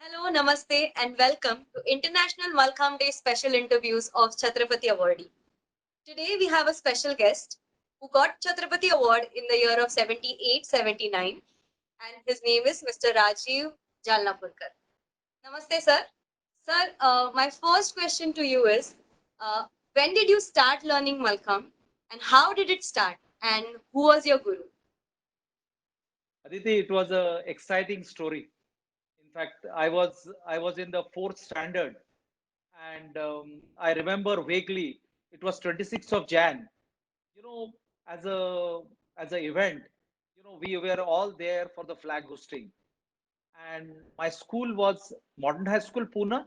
Hello, namaste, and welcome to International Malkham Day special interviews of Chhatrapati Awardee. Today we have a special guest who got Chhatrapati Award in the year of 78-79, and his name is Mr. Rajiv Jalnapurkar. Namaste, sir. Sir, my first question to you is, uh, when did you start learning Malkham, and how did it start, and who was your guru? Aditi, it was a exciting story. In fact, I was in the fourth standard, and I remember vaguely. It was 26th of Jan. You know, as a event, we were all there for the flag hosting, and my school was Modern High School, Pune,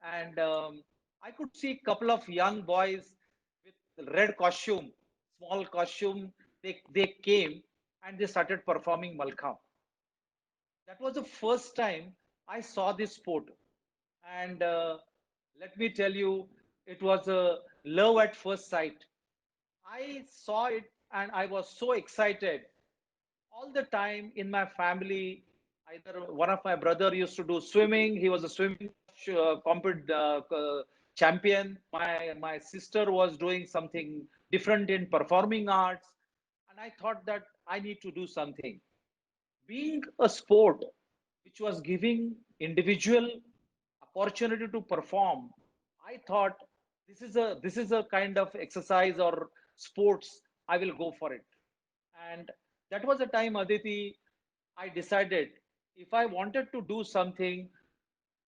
and I could see a couple of young boys with red costume, small costume. They came and they started performing Malkham. That was the first time I saw this sport. And let me tell you, it was a love at first sight. I saw it and I was so excited. All the time in my family, either one of my brother used to do swimming. He was a swimming champion. My sister was doing something different in performing arts. And I thought that I need to do something. Being a sport which was giving individual opportunity to perform, I thought this is a kind of exercise or sports. I will go for it. And that was the time, Aditi, I decided if I wanted to do something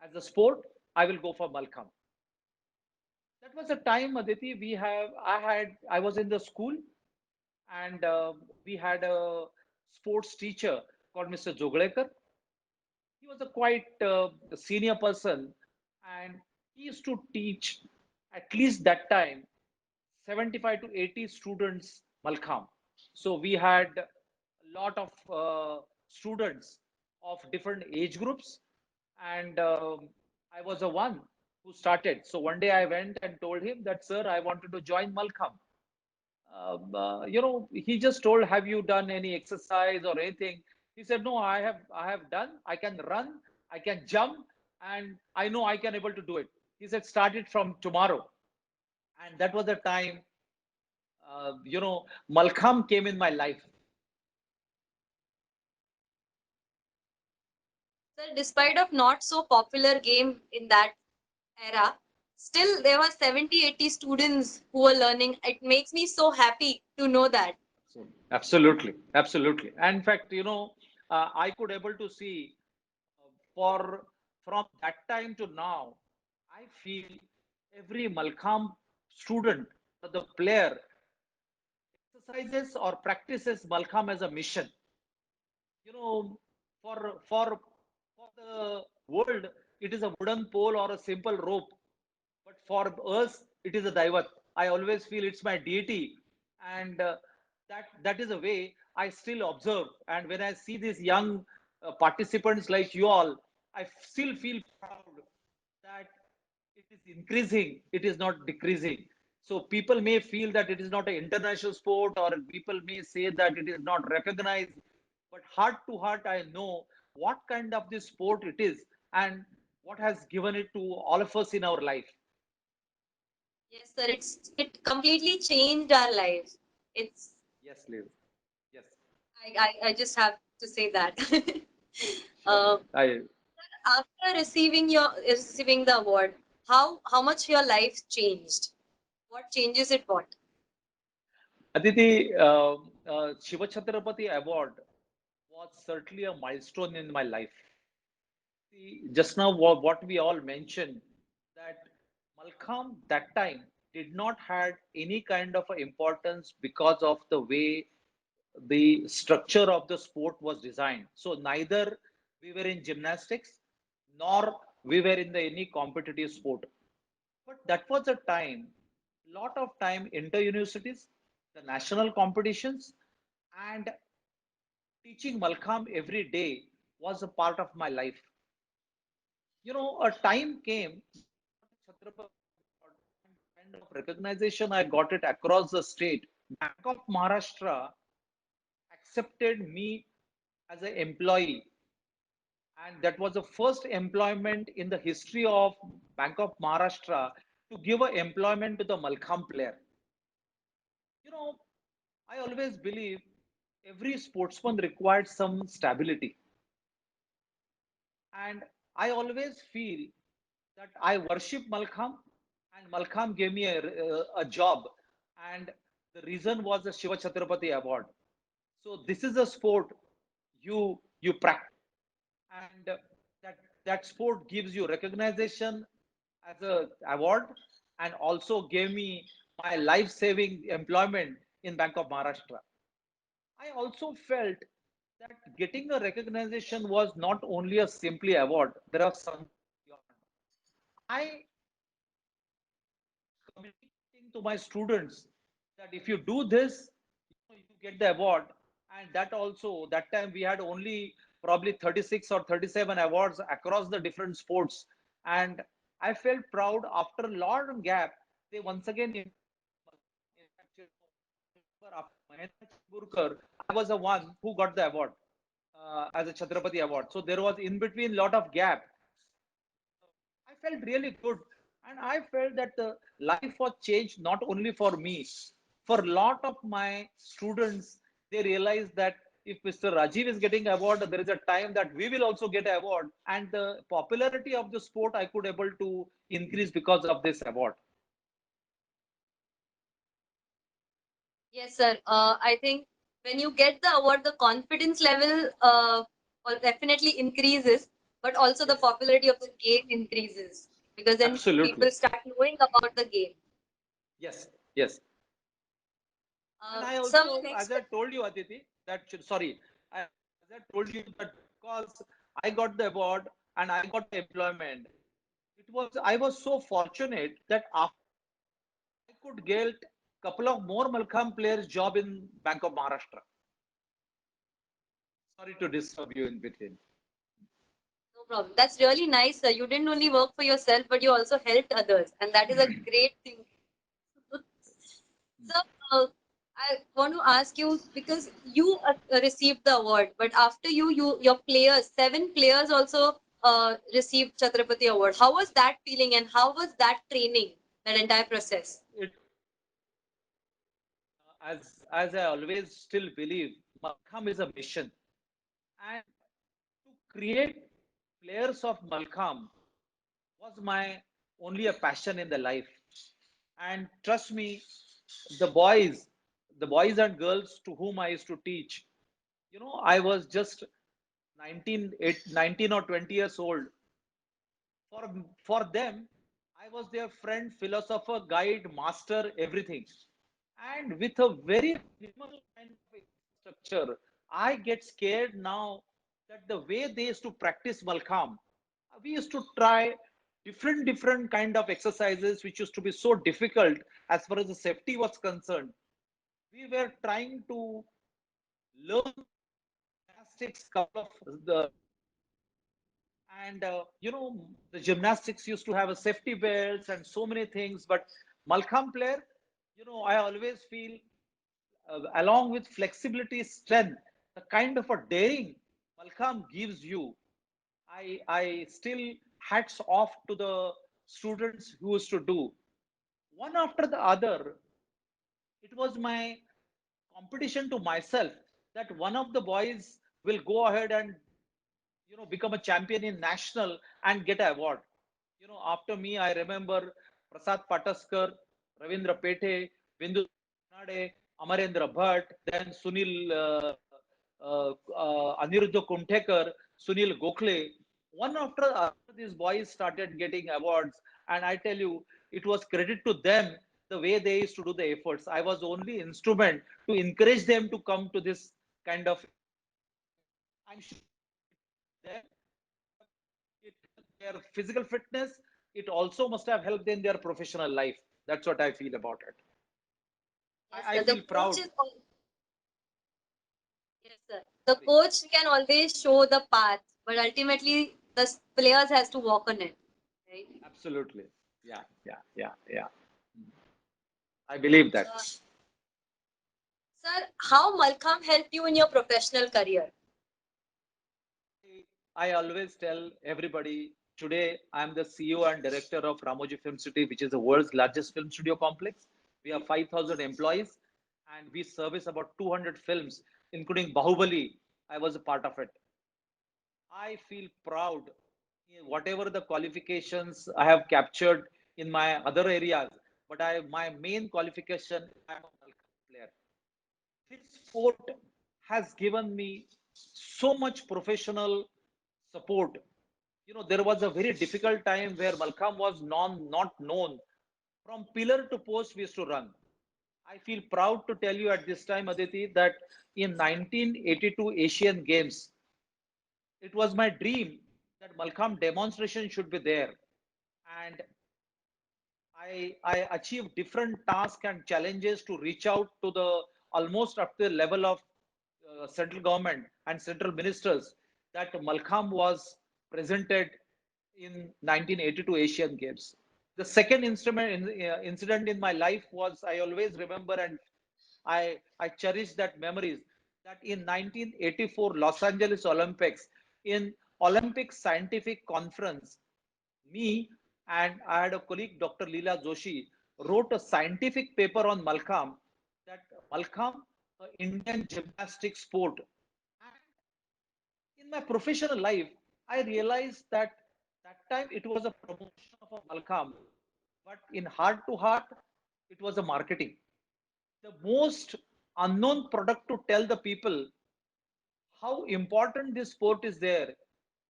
as a sport, I will go for Malkham. That was the time, Aditi. I was in the school, and we had a sports teacher called Mr. Joglekar. He was a quite senior person, and he used to teach at least that time 75 to 80 students Malkham. So we had a lot of students of different age groups, and I was the one who started. So one day I went and told him that, sir, I wanted to join Malkham. He just told, have you done any exercise or anything? He said, no, I have done. I can run, I can jump, and I know I can able to do it. He said, start it from tomorrow. And that was the time, Malkham came in my life. Sir, despite of not so popular game in that era, still there were 70, 80 students who were learning. It makes me so happy to know that. So, absolutely, absolutely. And in fact, I could able to see for from that time to now, I feel every Malkham student or the player exercises or practices Malkham as a mission. You know, for the world, it is a wooden pole or a simple rope, but for us, it is a daivat. I always feel it's my deity, and that is a way I still observe. And when I see these young participants like you all, I still feel proud that it is increasing, it is not decreasing. So people may feel that it is not an international sport, or people may say that it is not recognized. But heart to heart, I know what kind of this sport it is and what has given it to all of us in our life. Yes, sir. It completely changed our lives. It's Yes, Liz. Yes, I just have to say that. sure. uh, I After receiving the award, how much your life changed? What changes it brought? Aditi, Shiva Chhatrapati Award was certainly a milestone in my life. See, just now, what we all mentioned that Malkham that time did not had any kind of a importance because of the way the structure of the sport was designed. So neither we were in gymnastics nor we were in the any competitive sport. But that was a time, lot of time inter universities, the national competitions, and teaching Malkham every day was a part of my life. A time came when I got a Chhatrapati Award, and the kind of recognition I got it across the state. Bank of Maharashtra accepted me as an employee, and that was the first employment in the history of Bank of Maharashtra to give a employment to the Malkham player. You know, I always believe every sportsman required some stability, and I always feel that I worship Malkham, and Malkham gave me a job, and the reason was the Shiva Chhatrapati Award. So this is a sport you practice, and that sport gives you recognition as a award, and also gave me my life saving employment in Bank of Maharashtra. I also felt that getting a recognition was not only a simply award, there was something beyond. I communicating to my students that if you do this, you get the award. And that also, that time we had only probably 36 or 37 awards across the different sports. And I felt proud after a long gap, they once again, in fact, after Mahendra Chamburkar, I was the one who got the award as a Chhatrapati Award. So there was in between lot of gap. I felt really good, and I felt that the life was changed not only for me, for a lot of my students. They realized that if Mr. Rajiv is getting award, there is a time that we will also get an award, and the popularity of the sport I could able to increase because of this award. Yes, sir. I think when you get the award, the confidence level definitely increases, but also the Yes, popularity of the game increases because then absolutely. people start knowing about the game. Yes, yes. And I So my also, next as I told you, Aditi, sorry, as I told you that because I got the award and I got the employment, I was so fortunate that after I could get couple of more Malkham players job in Bank of Maharashtra. Sorry to disturb you in between. no problem. That's really nice, sir. You didn't only work for yourself, but you also helped others, and that is a great thing. So, I want to ask you because you received the award, but after your players, seven players also received Chhatrapati Award. How was that feeling, and how was that training, that entire process? It as I always still believe, Malkham is a mission, and to create players of Malkham was my only a passion in the life. And trust me, the boys, the boys and girls to whom I used to teach, I was just 19 or 20 years old. For them, I was their friend, philosopher, guide, master, everything. And with a very minimal kind of infrastructure, I get scared now that the way they used to practice Malkham, we used to try different kind of exercises which used to be so difficult as far as the safety was concerned. We were trying to learn gymnastics, couple of the and the gymnastics used to have a safety belts and so many things. But Malkham player, I always feel along with flexibility, strength, the kind of a daring Malkham gives you, I still hats off to the students who used to do one after the other. It was my competition to myself that one of the boys will go ahead and become a champion in national and get an award. After me, I remember Prasad Pataskar, Ravindra Pete, Bindu Nade, Amarendra Bhatt, then Sunil Aniruddha Kunthekar, Sunil Gokhale. One after other, these boys started getting awards, and I tell you, it was credit to them the way they used to do the efforts. I was only instrument to encourage them to come to this kind of. I'm sure them it their physical fitness, it also must have helped in their professional life. That's what I feel about it. Yes, I sir. The feel coach proud. is yes, sir. The Sorry. coach can always show the path, but ultimately the players has to walk on it, right? Absolutely. Yeah, yeah, yeah, yeah. I believe that. Uh, Sir, how Malkham helped you in your professional career? I always tell everybody today I'm the CEO and director of Ramoji Film City, which is the world's largest film studio complex. We have 5,000 employees and we service about 200 films, including Bahubali. I was a part of it. I feel proud in whatever the qualifications I have captured in my other areas, but my main qualification is I'm a Malcolm player. This sport has given me so much professional support. There was a very difficult time where Malcolm was not known. From pillar to post, we used to run. I feel proud to tell you at this time, Aditi, that in 1982 Asian Games, it was my dream that Malcolm demonstration should be there. And I achieved different tasks and challenges to reach out to the almost up to the level of central government and central ministers that Malcolm was presented in 1982 Asian Games. The second incident in my life was I always remember and I cherish that memories that in 1984 Los Angeles Olympics in Olympic Scientific Conference me and I had a colleague, Dr. Leela Joshi, wrote a scientific paper on Malkham that Malkham, Indian gymnastic sport. And in my professional life, I realized that that time it was a promotion of a Malkham, but in heart to heart, it was a marketing. The most unknown product to tell the people how important this sport is there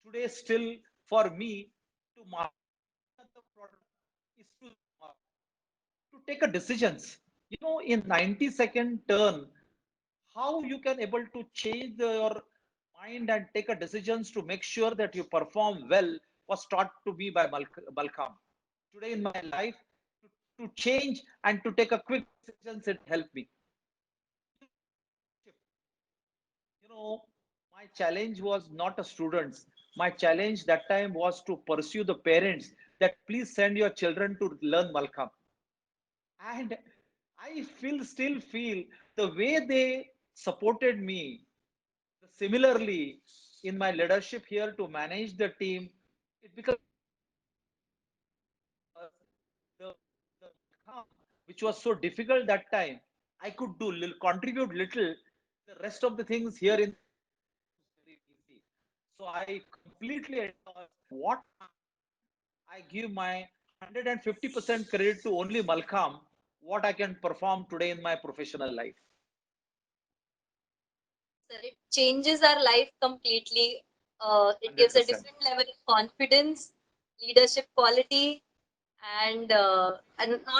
today still for me to market the product is to take a decisions. In 90-second turn, how you can able to change your mind and take a decisions to make sure that you perform well was taught to me by Balkam. Today in my life, to change and to take a quick decisions, it helped me. You know, my challenge was not a students. My challenge that time was to pursue the parents that please send your children to learn Malcolm. And I still feel the way they supported me similarly in my leadership here to manage the team. It becomes the, the which was so difficult that time. I could do little, contribute little. The rest of the things here in very easy. So I completely endorse what I give my 150% credit to only Malcolm, what I can perform today in my professional life. Yes, sir. It changes our life completely. It gives a 100%. different level of confidence, leadership quality, and not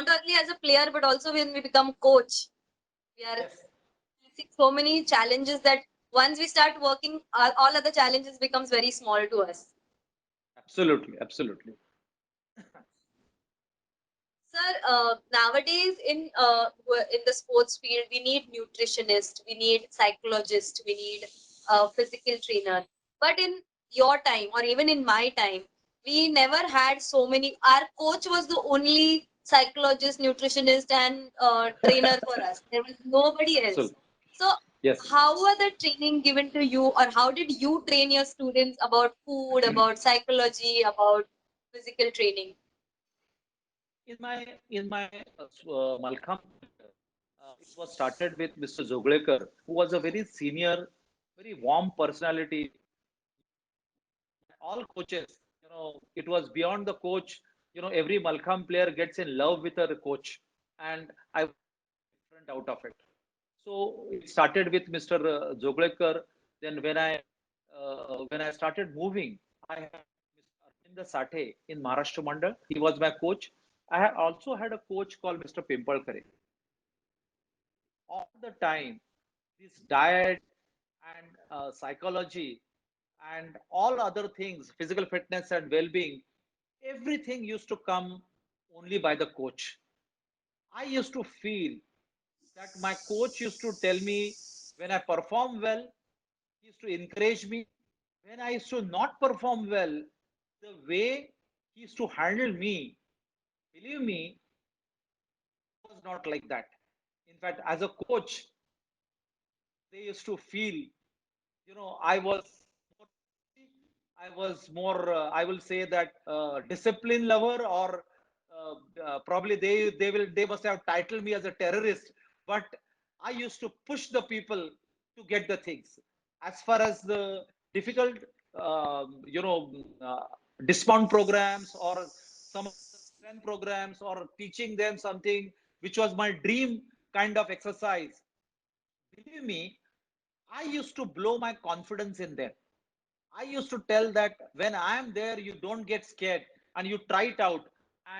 only as a player, but also when we become coach, we are Yes, facing so many challenges that once we start working, all other challenges becomes very small to us. absolutely, absolutely. Sir, nowadays in the sports field, we need nutritionist, we need psychologist, we need a physical trainer. But in your time, or even in my time, we never had so many. Our coach was the only psychologist, nutritionist, and trainer for us. There was nobody else. Absolutely. So, Yes. how were the training given to you, or how did you train your students about food, about psychology, about physical training? In my Malkham career, it was started with Mr. Zoglekar, who was a very senior, very warm personality. All coaches, it was beyond the coach. Every Malkham player gets in love with a coach, and I was different out of it. So it started with Mr. Zoglekar. Then when I started moving, I had Mr. Arvind Sathe in Maharashtra Mandal. He was my coach. I had also had a coach called Mr. Pimpalkare. All the time, this diet and psychology and all other things, physical fitness and well-being, everything used to come only by the coach. I used to feel that my coach used to tell me when I perform well, he used to encourage me. When I used to not perform well, the way he used to handle me, believe me, was not like that. In fact, as a coach, they used to feel, I was more, I was more, I will say that discipline lover, or probably they must have titled me as a terrorist. But I used to push the people to get the things. As far as the difficult, you know, discount programs or some of the strength programs or teaching them something which was my dream kind of exercise. Believe me, I used to blow my confidence in them. I used to tell that when I am there, you don't get scared and you try it out.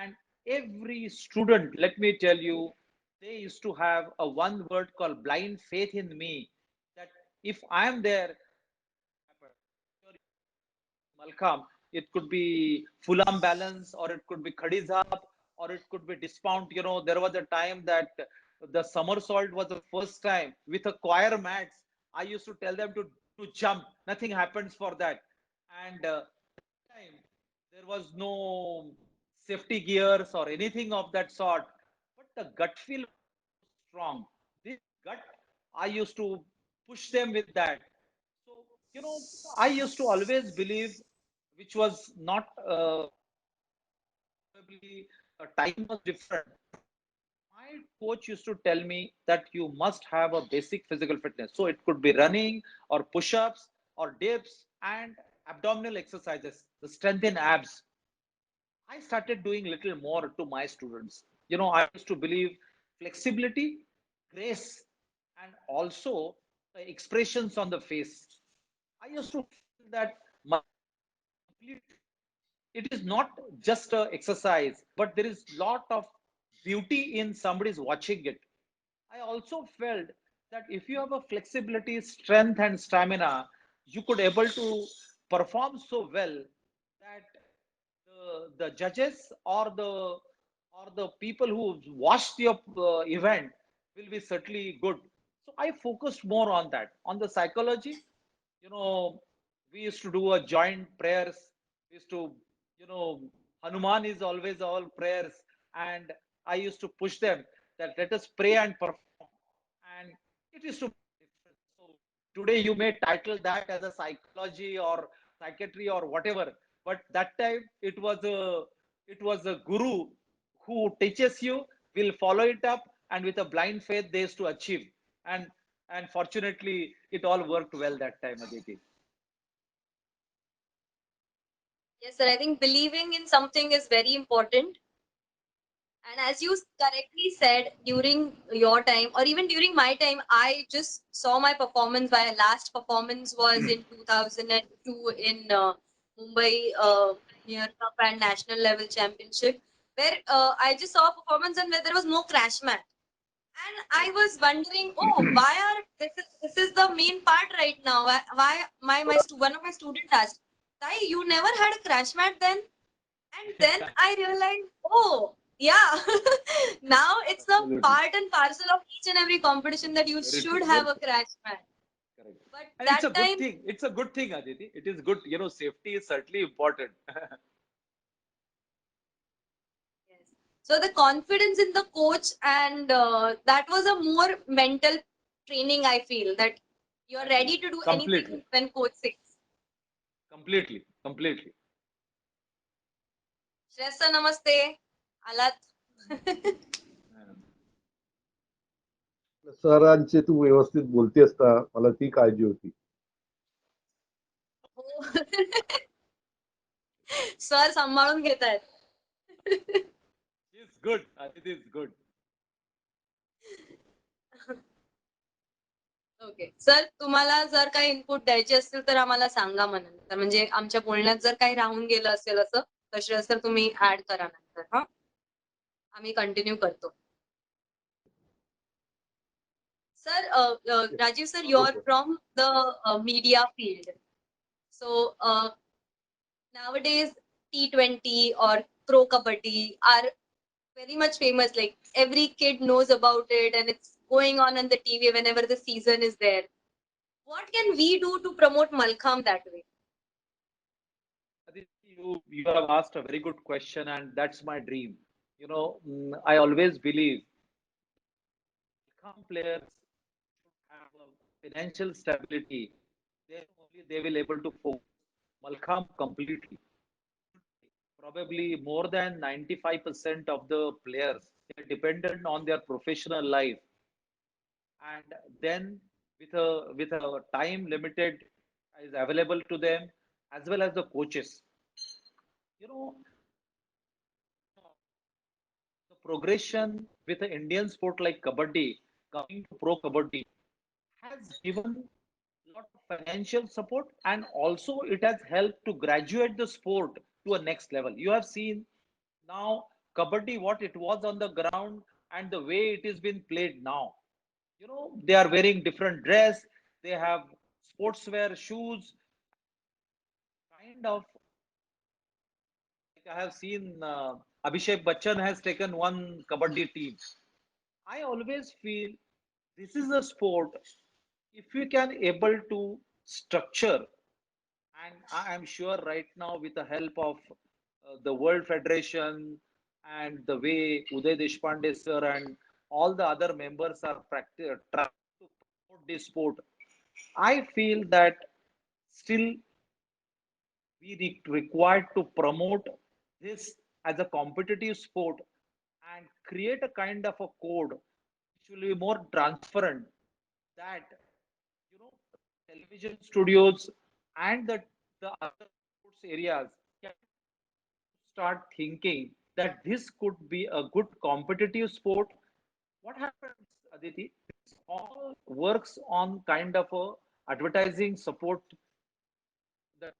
And every student, let me tell you, they used to have a one word called blind faith in me, that if I am there, Malcolm, it could be Fulham Balance, or it could be Khadizap, or it could be Dismount. You know, there was a time that the somersault was the first time with a choir mats. I used to tell them to jump. Nothing happens for that. And time there was no safety gears or anything of that sort. But the gut feel was strong. This gut, I used to push them with that. So, you know, I used to always believe, which was not probably time was different. My coach used to tell me that you must have a basic physical fitness. So it could be running or push ups or dips and abdominal exercises, the strength in abs. I started doing little more to my students. You know, I used to believe flexibility, grace, and also the expressions on the face. I used to feel that my complete, it is not just a exercise, but there is lot of beauty in somebody's watching it. I also felt that if you have a flexibility, strength, and stamina, you could able to perform so well that the judges or the people who watched your event will be certainly good. So I focused more on that, on the psychology. You know, we used to do a joint prayers. We used to, you know, Hanuman is always all prayers, and I used to push them that let us pray and perform, and it is to make a difference. So today you may title that as a psychology or psychiatry or whatever, but that time it was a guru who teaches you, will follow it up, and with a blind faith they used to achieve. And fortunately it all worked well that time, Aditi. Yes, sir. I think believing in something is very important. And as you correctly said, during your time or even during my time, I just saw my performance. My last performance was in 2002 in Mumbai, near Cup and National Level Championship, where I just saw a performance and where there was no crash mat. And I was wondering, oh, why are this is the main part right now? Why one of my students asked, Sai, you never had a crash mat then? And then I realized, oh, yeah, now it's the Absolutely. part and parcel of each and every competition that you Very should true. have Very a true. crash mat. Correct. But And it's that a good time, thing. It's a good thing, Aditi. It is good. You know, safety is certainly important. yes. So the confidence in the coach, and that was a more mental training, I feel, that you're ready to do anything Completely. when coach says. Completely. Completely. Shrestha, namaste. Alat. सरांचे तू व्यवस्थित बोलतेस का मला ती काळजी होती. Sir सांभाळून घेत आहेत. It's good. Aditi is good. Okay sir, तुम्हाला जर काही इनपुट द्यायचे असतील तर आम्हाला सांगा म्हणून, म्हणजे आमच्या बोलण्यात जर काही राहून गेलं असेल असं तसे सर तुम्ही ऍड करा नंतर. हा, आम्ही कंटिन्यू करतो. Sir, Rajiv sir, you're from the media field. So nowadays, T20 or Pro Kabaddi are very much famous. Like every kid knows about it, and it's going on the TV whenever the season is there. What can we do to promote Malkham that way? Aditi, you have asked a very good question, and that's my dream. You know, I always believe some players should have a financial stability. Then only they will able to focus. Malkham completely. Probably more than 95% of the players are dependent on their professional life, and then with a time limited is available to them, as well as the coaches. You know, the progression with an Indian sport like kabaddi coming to pro kabaddi has given a lot of financial support, and also it has helped to graduate the sport to a next level. You have seen now kabaddi what it was on the ground and the way it is being played now. They are wearing different dress, they have sportswear shoes, kind of like I have seen Abhishek Bachchan has taken one kabaddi team. I always feel this is a sport if you can able to structure, and I am sure right now with the help of the World Federation and the way Uday Deshpande sir and all the other members are trying to promote this sport, I feel that still we required to promote this as a competitive sport and create a kind of a code which will be more transparent, that television studios and the other sports areas can start thinking that this could be a good competitive sport. What happens, Aditi? This all works on kind of a advertising support that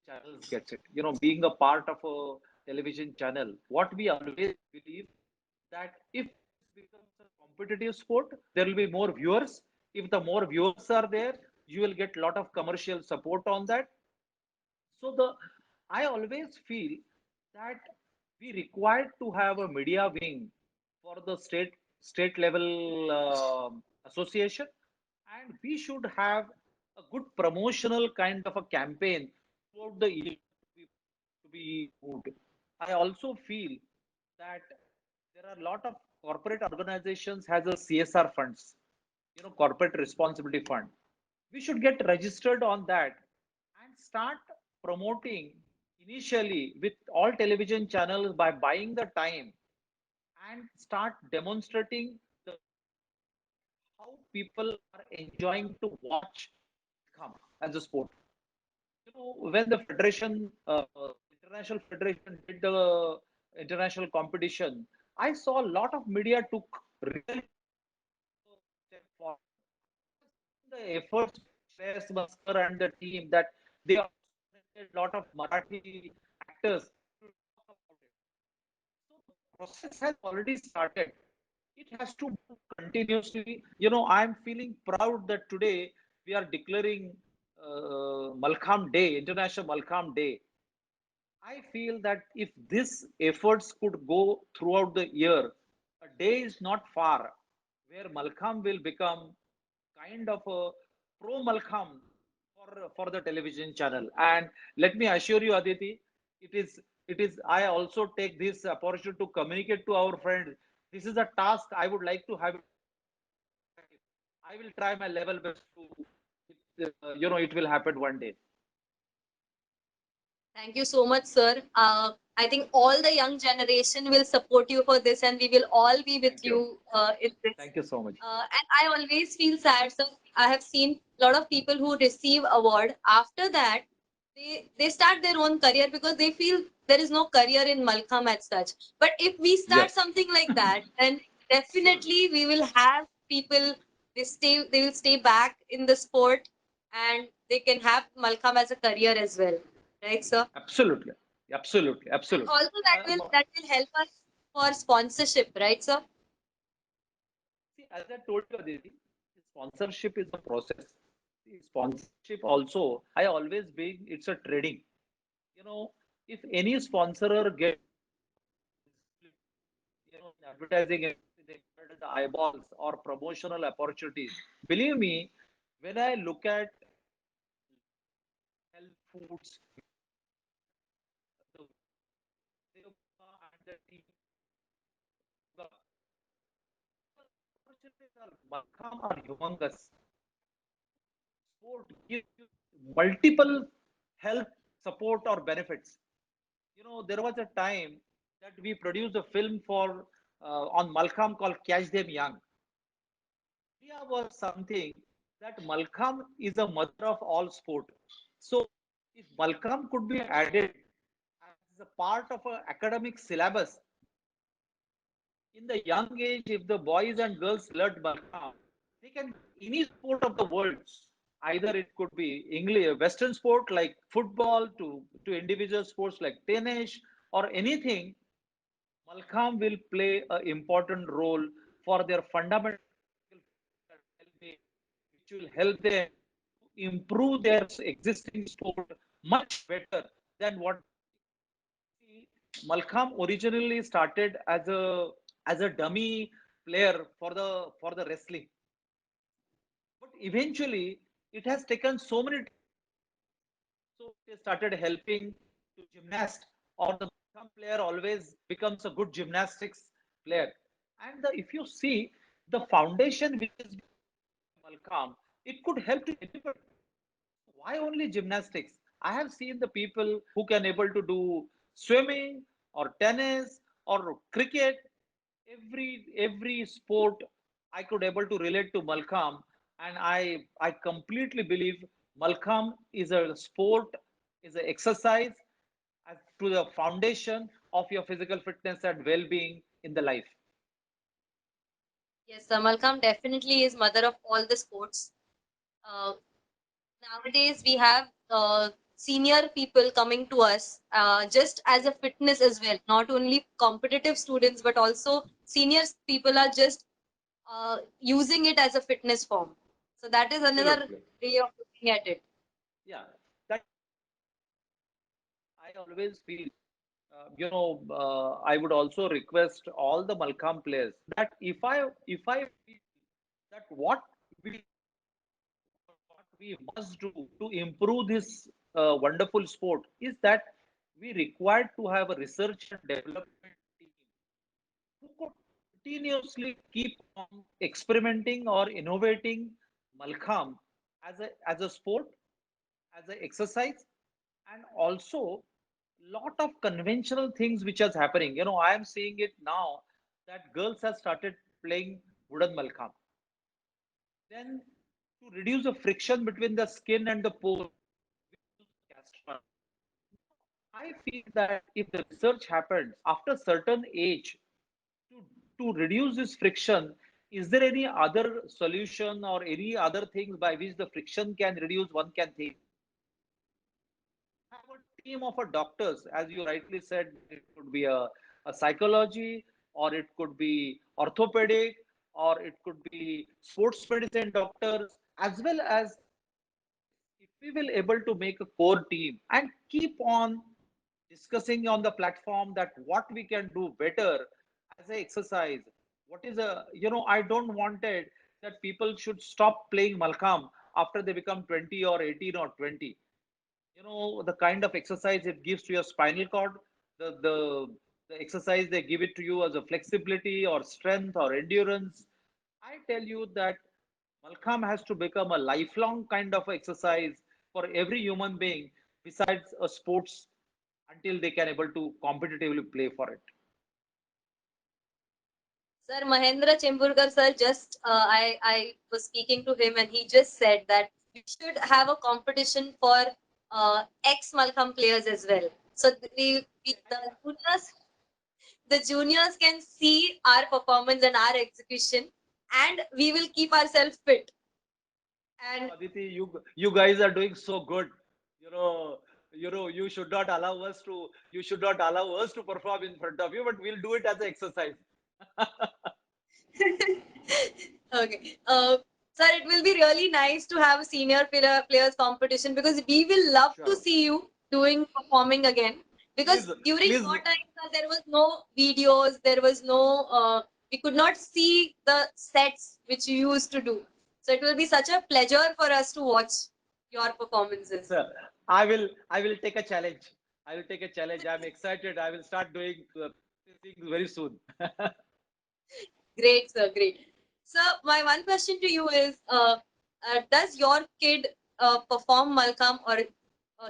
channels gets it. Being a part of a television channel, what we always believe that if this becomes a competitive sport, there will be more viewers. If the more viewers are there, you will get a lot of commercial support on that. So I always feel that we required to have a media wing for the state level association, and we should have a good promotional kind of a campaign throughout the year to be moved. I also feel that there are a lot of corporate organizations has a CSR funds, corporate responsibility fund. We should get registered on that and start promoting initially with all television channels by buying the time, and start demonstrating the how people are enjoying to watch come as a sport. When the federation, international federation did the international competition, I saw a lot of media took really step forward. The efforts Shreyas Maskar and the team that they also selected a lot of Marathi actors to talk about it. So the process has already started. It has to move continuously. I'm feeling proud that today we are declaring Malkham Day, International Malkham Day. I feel that if these efforts could go throughout the year, a day is not far where Malkham will become kind of a pro Malkham for the television channel. And let me assure you, Aditi, it is. I also take this opportunity to communicate to our friends. This is a task I would like to have. I will try my level best to. It will happen one day. Thank you so much, sir. I think all the young generation will support you for this, and we will all be with Thank you. you in this. Thank you so much. And I always feel sad. So I have seen a lot of people who receive award. After that, they start their own career because they feel there is no career in Malkham as such. But if we start Yes. something like that, then definitely we will have people. They will stay back in the sport, and they can have Malkham as a career as well, right, sir? Absolutely. Absolutely. And Absolutely. also that will help us for sponsorship, right, sir? See, as I told you, Aditi, sponsorship is a process. See, sponsorship also, I always being it's a trading. If any sponsorer get, in advertising, they get the eyeballs or promotional opportunities. Believe me, when I look at health foods, the and the team, the opportunities are Malkham are humongous. Sport gives you multiple health support or benefits. There was a time that we produced a film for on Malcolm called Catch Them Young. Idea was something that Malcolm is a mother of all sport. So if Malcolm could be added as a part of an academic syllabus in the young age, if the boys and girls learn Malcolm, they can any sport of the world. Either it could be English, Western sport like football to individual sports like tennis or anything. Malcolm will play an important role for their fundamental well-being, which will help them to improve their existing sport much better than what. See, Malcolm originally started as a dummy player for the wrestling, but eventually it has taken so many. So they started helping to gymnast, or the Malcolm player always becomes a good gymnastics player. And if you see the foundation which is Malcolm, it could help to anybody. Why only gymnastics? I have seen the people who can able to do swimming or tennis or cricket. Every sport I could able to relate to Malcolm, and I completely believe Malcolm is a sport, is an exercise as to the foundation of your physical fitness and well-being in the life. Yes, Malcolm definitely is mother of all the sports. Uh, Nowadays, we have senior people coming to us just as a fitness as well. Not only competitive students, but also senior people are just using it as a fitness form. So that is another Absolutely. way of looking at it. Yeah. That I always feel. I would also request all the Malcolm players that if I feel that what we must do to improve this wonderful sport is that we require to have a research and development team who could continuously keep on experimenting or innovating Malcolm as a sport, as an exercise, and also lot of conventional things which is happening. I am seeing it now that girls have started playing wooden Malcolm. Then to reduce the friction between the skin and the pole, castron. I feel that if the research happens after certain age to, to reduce this friction, is there any other solution or any other things by which the friction can reduce? One can think. Have a team of a doctors, as you rightly said, it could be a psychology, or it could be orthopedic, or it could be sports medicine doctors, as well as if we will able to make a core team and keep on discussing on the platform that what we can do better as an exercise. What is I don't want it that people should stop playing Malcolm after they become 20 or 18 or 20. The kind of exercise it gives to your spinal cord, the exercise they give it to you as a flexibility or strength or endurance. I tell you that Malcolm has to become a lifelong kind of exercise for every human being besides a sports until they can able to competitively play for it. Sir Mahendra Chemburkar sir just I was speaking to him and he just said that we should have a competition for ex Malcolm players as well. So the juniors can see our performance and our execution, and we will keep ourselves fit. And Aditi, you guys are doing so good. You know, you should not allow us to perform in front of you, but we'll do it as an exercise. okay, sir, it will be really nice to have a senior players competition because we will love to Sure. see you doing performing again. Because Please, during please. your time, sir, there was no videos, there was no, we could not see the sets which you used to do. So it will be such a pleasure for us to watch your performances. Sir, I will take a challenge. I will take a challenge. I'm excited. I will start doing things very soon. Great, sir. Great. So, my one question to you is: does your kid perform Malcolm, or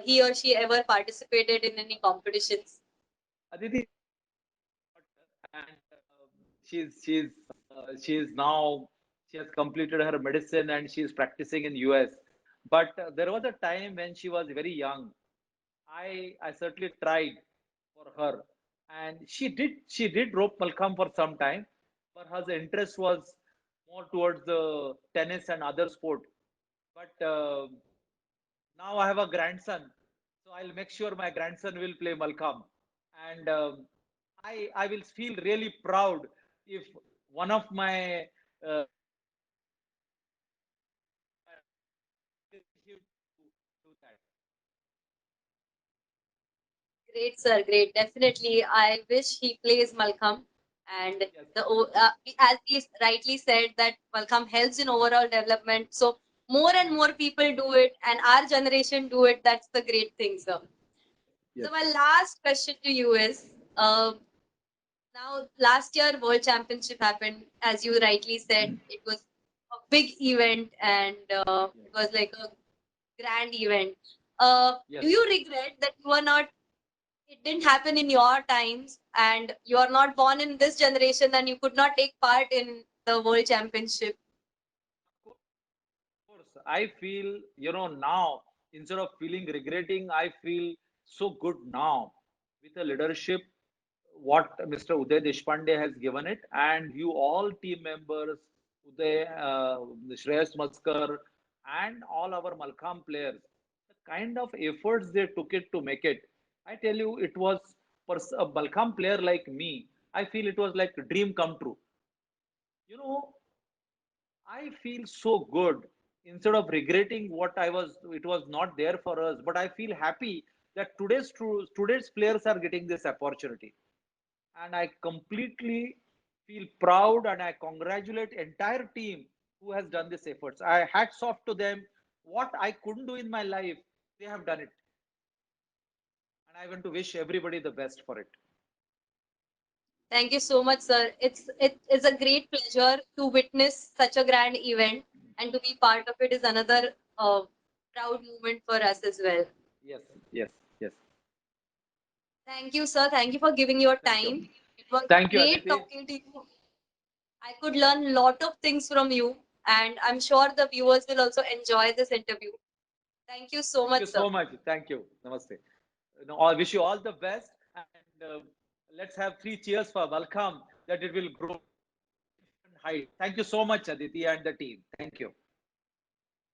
he or she ever participated in any competitions? Aditi, and she's now she has completed her medicine and she is practicing in US. But there was a time when she was very young. I certainly tried for her, and she did rope Malcolm for some time, but her interest was more towards the tennis and other sport. But now I have a grandson, so I'll make sure my grandson will play Malcolm, and I will feel really proud if one of my uh, him to do that. Great, sir. Great. Definitely. I wish he plays Malcolm. And Yes, as he rightly said, that Malcolm helps in overall development. So more and more people do it, and our generation do it. That's the great thing, sir. Yes. So my last question to you is, now last year World Championship happened, as you rightly said, it was a big event, and it was like a grand event. Do yes. you regret that you are not it didn't happen in your times and you are not born in this generation and you could not take part in the world championship? Course, I feel, now instead of feeling regretting, I feel so good now with the leadership what Mr. Uday Deshpande has given it, and you all team members, Uday, Shreyas Maskar, and all our Malkham players, the kind of efforts they took it to make it. I tell you, it was for a Malkham player like me. I feel it was like a dream come true. You know, I feel so good instead of regretting what it was not there for us. But I feel happy that today's players are getting this opportunity, and I completely feel proud and I congratulate entire team who has done this efforts. I hats off to them. What I couldn't do in my life, they have done it, and I want to wish everybody the best for it. Thank you so much, sir. It is a great pleasure to witness such a grand event, and to be part of it is another proud moment for us as well. Yes, yes, yes. Thank you, sir. Thank you for giving your Thank you. time. It was Thank you, great Aditi. talking to you. I could learn a lot of things from you, and I'm sure the viewers will also enjoy this interview. Thank you so Thank much, you sir. so much. Thank you. Namaste. I wish you all the best, and let's have three cheers for welcome that it will grow to different height. Thank you so much, Aditi and the team. Thank you.